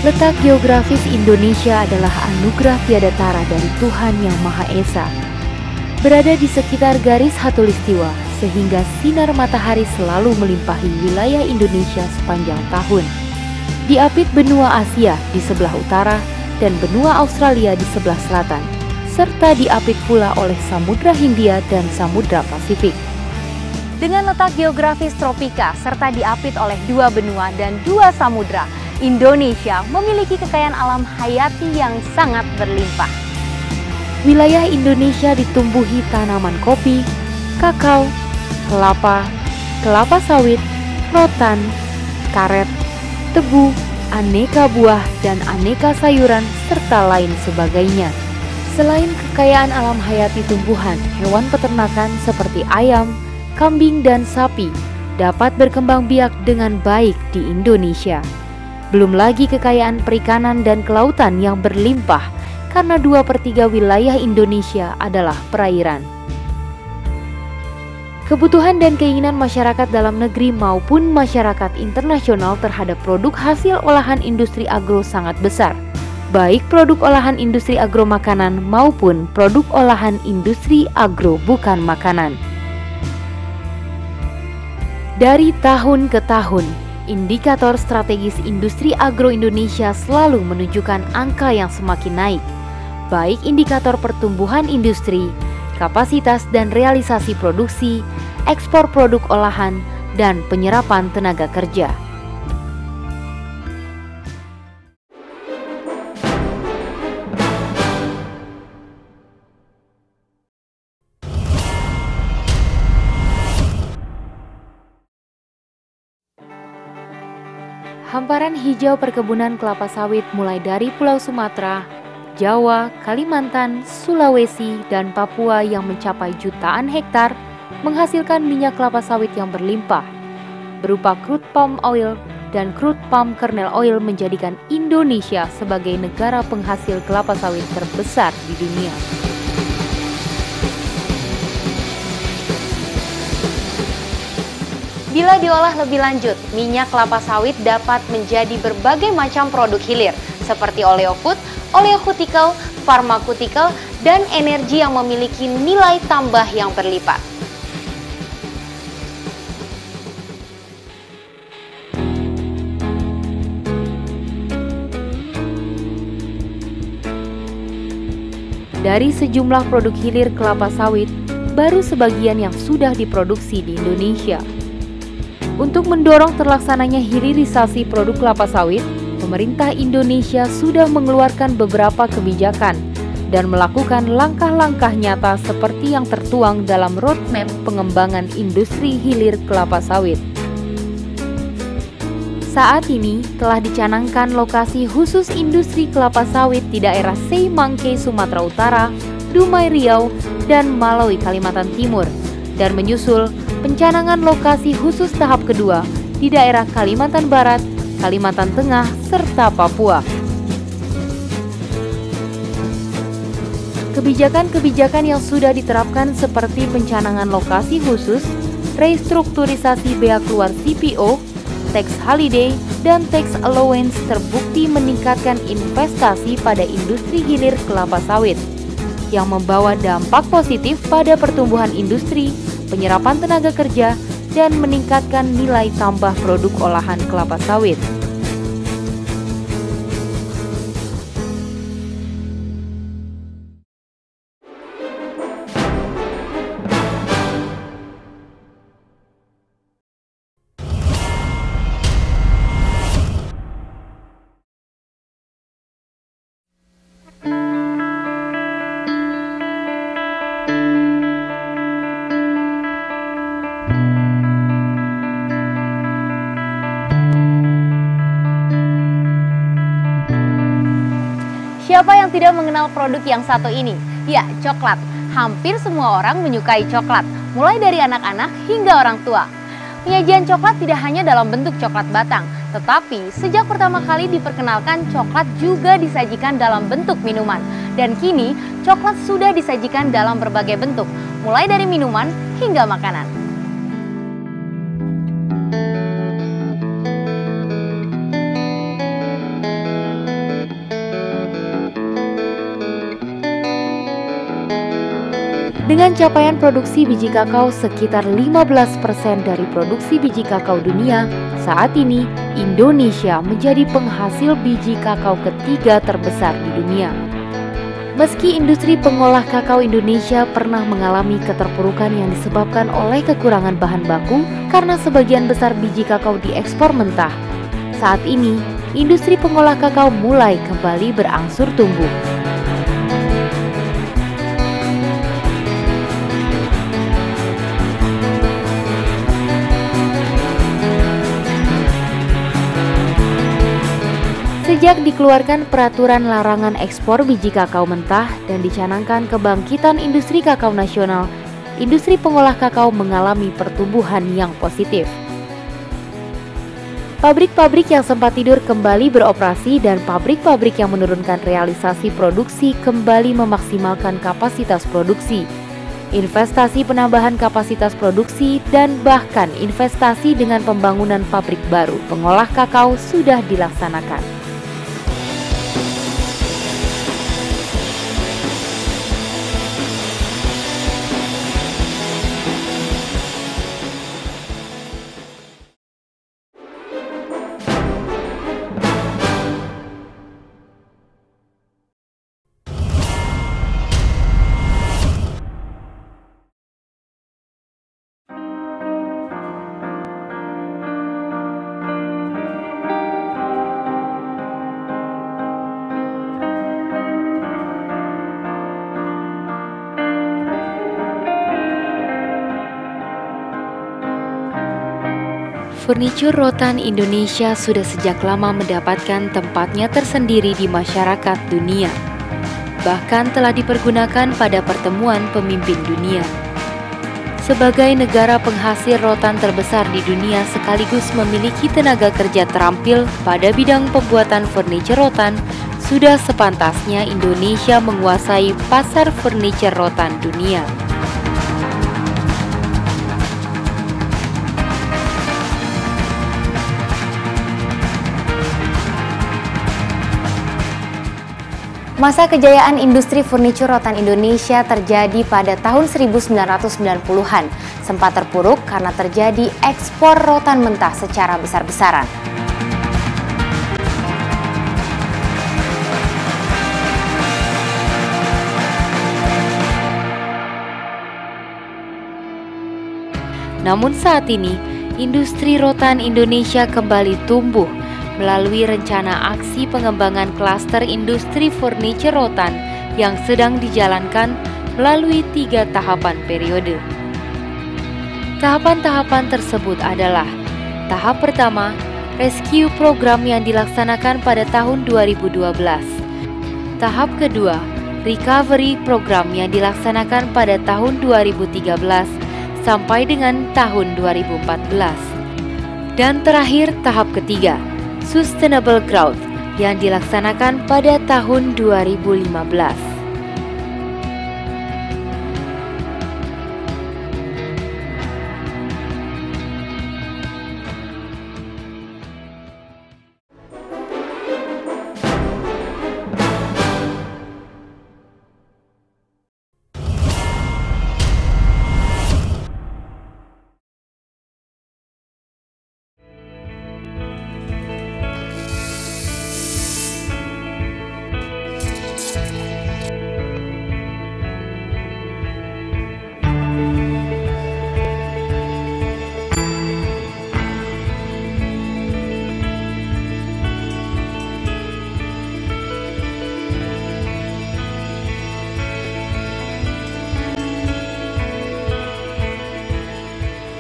Letak geografis Indonesia adalah anugerah tiada tara dari Tuhan Yang Maha Esa. Berada di sekitar garis khatulistiwa, sehingga sinar matahari selalu melimpahi wilayah Indonesia sepanjang tahun. Diapit benua Asia di sebelah utara dan benua Australia di sebelah selatan, serta diapit pula oleh Samudra Hindia dan Samudra Pasifik. Dengan letak geografis tropika serta diapit oleh dua benua dan dua samudra, Indonesia memiliki kekayaan alam hayati yang sangat berlimpah. Wilayah Indonesia ditumbuhi tanaman kopi, kakao, kelapa, kelapa sawit, rotan, karet, tebu, aneka buah dan aneka sayuran, serta lain sebagainya. Selain kekayaan alam hayati tumbuhan, hewan peternakan seperti ayam, kambing dan sapi dapat berkembang biak dengan baik di Indonesia. Belum lagi kekayaan perikanan dan kelautan yang berlimpah karena 2/3 wilayah Indonesia adalah perairan. Kebutuhan dan keinginan masyarakat dalam negeri maupun masyarakat internasional terhadap produk hasil olahan industri agro sangat besar, baik produk olahan industri agro makanan maupun produk olahan industri agro bukan makanan. Dari tahun ke tahun, indikator strategis industri agro Indonesia selalu menunjukkan angka yang semakin naik, baik indikator pertumbuhan industri, kapasitas dan realisasi produksi, ekspor produk olahan, dan penyerapan tenaga kerja. Hamparan hijau perkebunan kelapa sawit mulai dari Pulau Sumatera, Jawa, Kalimantan, Sulawesi, dan Papua yang mencapai jutaan hektar menghasilkan minyak kelapa sawit yang berlimpah, berupa crude palm oil dan crude palm kernel oil menjadikan Indonesia sebagai negara penghasil kelapa sawit terbesar di dunia. Bila diolah lebih lanjut, minyak kelapa sawit dapat menjadi berbagai macam produk hilir seperti oleofood, oleokutikal, farmakutikal, dan energi yang memiliki nilai tambah yang berlipat. Dari sejumlah produk hilir kelapa sawit, baru sebagian yang sudah diproduksi di Indonesia. Untuk mendorong terlaksananya hilirisasi produk kelapa sawit, pemerintah Indonesia sudah mengeluarkan beberapa kebijakan dan melakukan langkah-langkah nyata seperti yang tertuang dalam roadmap pengembangan industri hilir kelapa sawit. Saat ini telah dicanangkan lokasi khusus industri kelapa sawit di daerah Seimangke, Sumatera Utara, Dumai Riau, dan Malawi, Kalimantan Timur, dan menyusul pencanangan lokasi khusus tahap kedua di daerah Kalimantan Barat, Kalimantan Tengah, serta Papua. Kebijakan-kebijakan yang sudah diterapkan seperti pencanangan lokasi khusus, restrukturisasi bea keluar CPO, tax holiday, dan tax allowance terbukti meningkatkan investasi pada industri hilir kelapa sawit, yang membawa dampak positif pada pertumbuhan industri, penyerapan tenaga kerja, dan meningkatkan nilai tambah produk olahan kelapa sawit. Siapa yang tidak mengenal produk yang satu ini? Ya, coklat. Hampir semua orang menyukai coklat, mulai dari anak-anak hingga orang tua. Penyajian coklat tidak hanya dalam bentuk coklat batang, tetapi sejak pertama kali diperkenalkan, coklat juga disajikan dalam bentuk minuman. Dan kini, coklat sudah disajikan dalam berbagai bentuk, mulai dari minuman hingga makanan. Dengan capaian produksi biji kakao sekitar 15% dari produksi biji kakao dunia, saat ini Indonesia menjadi penghasil biji kakao ketiga terbesar di dunia. Meski industri pengolah kakao Indonesia pernah mengalami keterpurukan yang disebabkan oleh kekurangan bahan baku karena sebagian besar biji kakao diekspor mentah, saat ini industri pengolah kakao mulai kembali berangsur tumbuh. Sejak dikeluarkan peraturan larangan ekspor biji kakao mentah dan dicanangkan kebangkitan industri kakao nasional, industri pengolah kakao mengalami pertumbuhan yang positif. Pabrik-pabrik yang sempat tidur kembali beroperasi dan pabrik-pabrik yang menurunkan realisasi produksi kembali memaksimalkan kapasitas produksi. Investasi penambahan kapasitas produksi dan bahkan investasi dengan pembangunan pabrik baru pengolah kakao sudah dilaksanakan. Furniture rotan Indonesia sudah sejak lama mendapatkan tempatnya tersendiri di masyarakat dunia. Bahkan telah dipergunakan pada pertemuan pemimpin dunia. Sebagai negara penghasil rotan terbesar di dunia sekaligus memiliki tenaga kerja terampil pada bidang pembuatan furniture rotan, sudah sepantasnya Indonesia menguasai pasar furniture rotan dunia. Masa kejayaan industri furniture rotan Indonesia terjadi pada tahun 1990-an, sempat terpuruk karena terjadi ekspor rotan mentah secara besar-besaran. Namun saat ini, industri rotan Indonesia kembali tumbuh melalui rencana aksi pengembangan klaster industri furniture rotan yang sedang dijalankan melalui 3 tahapan periode. Tahapan-tahapan tersebut adalah: tahap pertama, rescue program yang dilaksanakan pada tahun 2012. Tahap kedua, recovery program yang dilaksanakan pada tahun 2013 sampai dengan tahun 2014. Dan terakhir, tahap ketiga, Sustainable Growth yang dilaksanakan pada tahun 2015.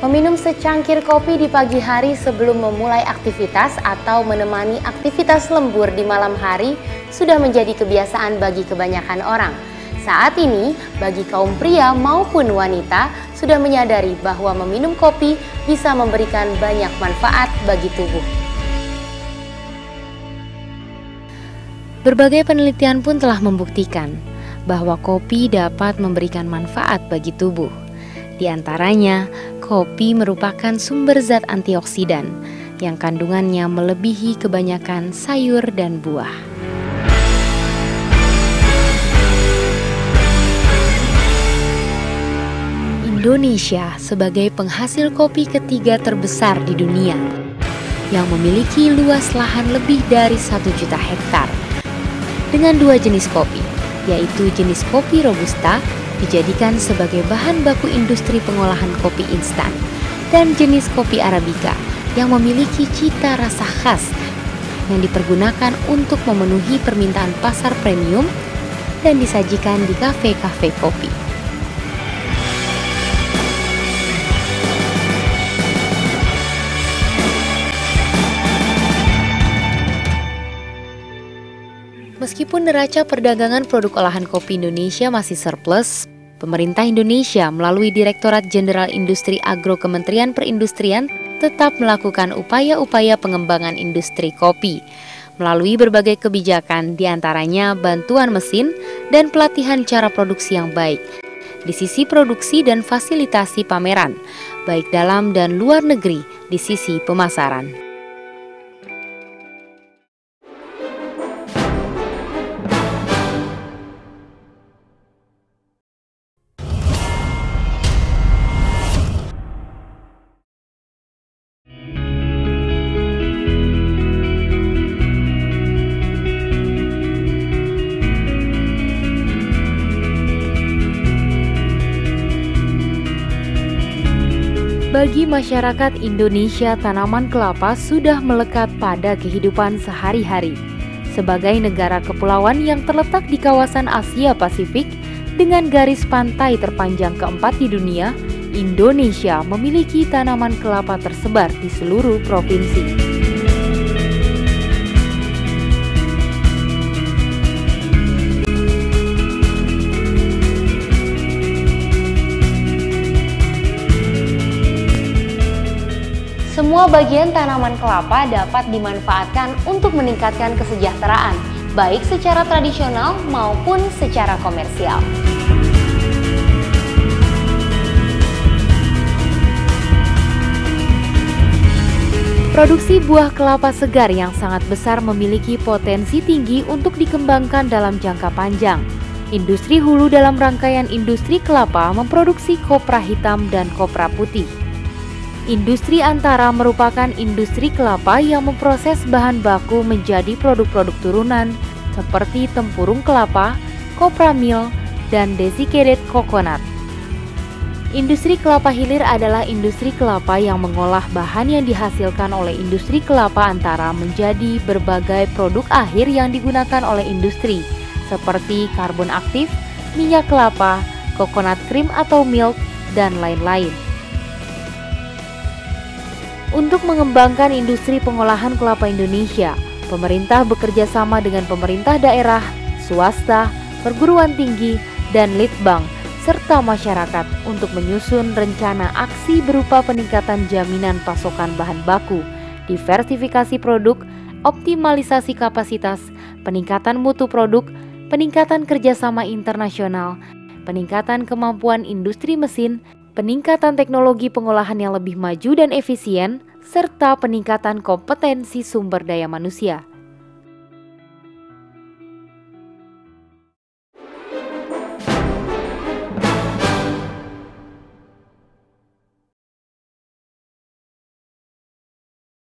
Meminum secangkir kopi di pagi hari sebelum memulai aktivitas atau menemani aktivitas lembur di malam hari sudah menjadi kebiasaan bagi kebanyakan orang. Saat ini, bagi kaum pria maupun wanita sudah menyadari bahwa meminum kopi bisa memberikan banyak manfaat bagi tubuh. Berbagai penelitian pun telah membuktikan bahwa kopi dapat memberikan manfaat bagi tubuh. Di antaranya, kopi merupakan sumber zat antioksidan yang kandungannya melebihi kebanyakan sayur dan buah. Indonesia sebagai penghasil kopi ketiga terbesar di dunia yang memiliki luas lahan lebih dari 1 juta hektar dengan 2 jenis kopi, yaitu jenis kopi Robusta dijadikan sebagai bahan baku industri pengolahan kopi instan dan jenis kopi Arabica yang memiliki cita rasa khas yang dipergunakan untuk memenuhi permintaan pasar premium dan disajikan di kafe-kafe kopi. Meskipun neraca perdagangan produk olahan kopi Indonesia masih surplus, pemerintah Indonesia melalui Direktorat Jenderal Industri Agro Kementerian Perindustrian tetap melakukan upaya-upaya pengembangan industri kopi melalui berbagai kebijakan, diantaranya bantuan mesin dan pelatihan cara produksi yang baik di sisi produksi dan fasilitasi pameran, baik dalam dan luar negeri di sisi pemasaran. Bagi masyarakat Indonesia, tanaman kelapa sudah melekat pada kehidupan sehari-hari. Sebagai negara kepulauan yang terletak di kawasan Asia Pasifik dengan garis pantai terpanjang keempat di dunia, Indonesia memiliki tanaman kelapa tersebar di seluruh provinsi. Semua bagian tanaman kelapa dapat dimanfaatkan untuk meningkatkan kesejahteraan, baik secara tradisional maupun secara komersial. Produksi buah kelapa segar yang sangat besar memiliki potensi tinggi untuk dikembangkan dalam jangka panjang. Industri hulu dalam rangkaian industri kelapa memproduksi kopra hitam dan kopra putih. Industri antara merupakan industri kelapa yang memproses bahan baku menjadi produk-produk turunan seperti tempurung kelapa, kopra meal, dan desiccated coconut. Industri kelapa hilir adalah industri kelapa yang mengolah bahan yang dihasilkan oleh industri kelapa antara menjadi berbagai produk akhir yang digunakan oleh industri seperti karbon aktif, minyak kelapa, coconut cream atau milk, dan lain-lain. Untuk mengembangkan industri pengolahan kelapa Indonesia, pemerintah bekerja sama dengan pemerintah daerah, swasta, perguruan tinggi, dan litbang, serta masyarakat untuk menyusun rencana aksi berupa peningkatan jaminan pasokan bahan baku, diversifikasi produk, optimalisasi kapasitas, peningkatan mutu produk, peningkatan kerjasama internasional, peningkatan kemampuan industri mesin, peningkatan teknologi pengolahan yang lebih maju dan efisien, serta peningkatan kompetensi sumber daya manusia.